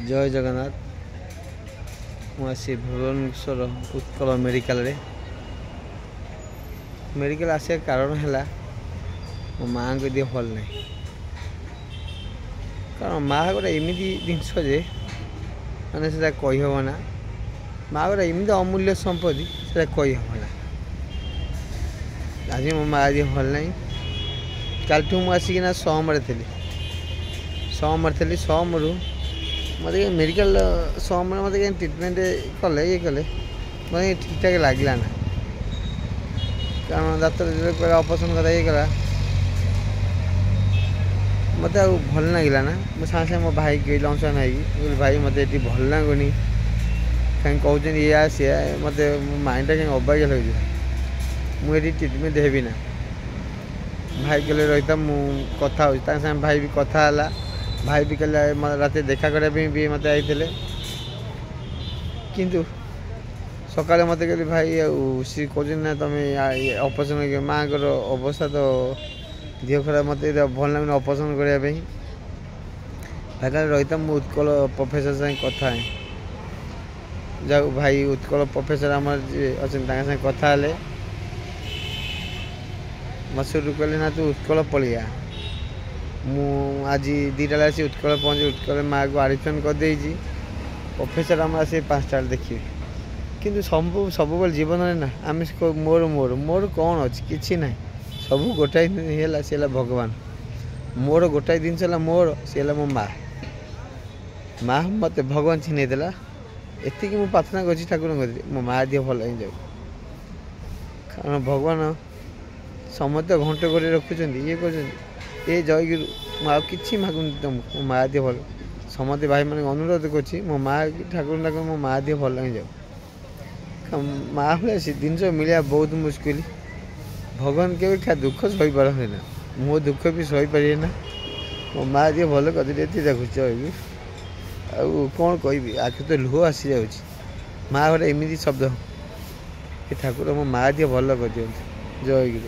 जय जगन्नाथ मुझे भुवनेश्वर उत्कल मेडिकल आसा कारण है मो माँ को दिए भल ना कारण माँ गोटे एमती जिनस मैंने से कहीहबना माँ गोटे एमती अमूल्य संपत्ति से कहीहबना आज मो माँ दिए भल ना कल मुझे समरे समरू मत मेडिकल समय मत ट्रिटमेंट कले ये कले मत ठीक ठाक लगला ना कारण डाक्तर जो ऑपरेशन करा ये करा मत भल लगे ना मुझे सागे मो भाई कहला भाई भाई मत ये भल लगुनि कहीं कहते ये सी मत माइंड कहीं अबाग्या लगे मुझे ट्रिटमेंट हेबी ना भाई कहले रही मुझे कथा हो भाई भी कथा है भाई भी कहले रात देखा करने भी मत आई किंतु सकाले मत कहली भाई सी कहना तुम ऑपरेशन माँ को अवस्था तो देह खराब मत भल लगे ऑपरेशन करने भाई कहले रही मुझे उत्कल प्रोफेसर से कथा है जाऊ भाई उत्कल प्रोफेसर आम अच्छा कथा मसूर कहले ना तू उत्कल पलिया मु आज दीटा आसी उत्कल पहुँचे उत्कल माँ को आडमिशन करदे प्रोफेसर आम आसे 5टा देखिए किंतु सब जीवन में ना आम मोर मोर मोर कौन अच्छी किसी ना सब गोटाए सी भगवान मोर गोटाए जिनस मोर सी मो माँ माँ मत भगवान चिन्हदेला एति मु प्रार्थना कर ठाकुर मो माँ दिए भल ही जाऊ कारण भगवान समस्त घंटे कर रखुच्च ये कर ये जयगिरु मुझे मागुनि तुमको मो माँ दिए भल समस्त भाई मैंने अनुरोध कर मो माँ ठाकुर मो माँ दिए भल ही जाऊ माँ भाई जिनस मिले बहुत मुस्किल भगवान के क्या दुख सही पारे ना मो दुख भी सही पारे ना मो माँ दिए भल कर देखुच कौन कह आखि तो लुह आसी जा माँ गोटे एमती शब्द ठाकुर मो माँ दिए भल कर दिखाँ जय गिरी।